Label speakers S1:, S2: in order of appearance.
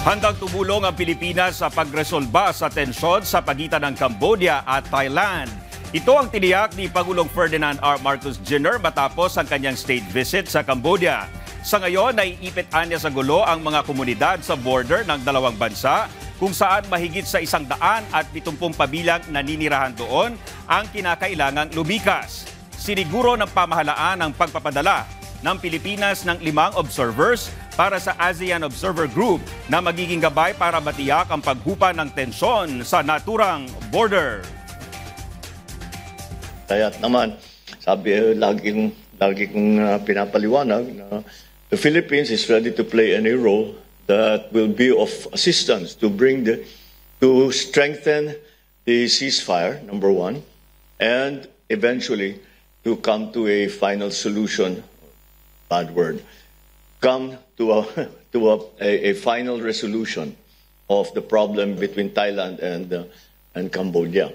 S1: Handang tumulong ang Pilipinas sa pagresolba sa tensyon sa pagitan ng Cambodia at Thailand. Ito ang tiniyak ni Pangulong Ferdinand R. Marcos Jr. matapos ang kanyang state visit sa Cambodia. Sa ngayon, naiipit niya sa gulo ang mga komunidad sa border ng dalawang bansa kung saan mahigit sa 170 pabilang naninirahan doon ang kinakailangang lumikas. Siniguro ng pamahalaan ang pagpapadala ng Pilipinas ng 5 observers para sa ASEAN Observer Group na magiging gabay para matiyak ang paghupa ng tensyon sa naturang border.
S2: Kaya't naman, sabi lagi kong pinapaliwanag na the Philippines is ready to play any role that will be of assistance to strengthen the ceasefire, number one, and eventually to come to a final solution. Bad word. Come to a final resolution of the problem between Thailand and Cambodia.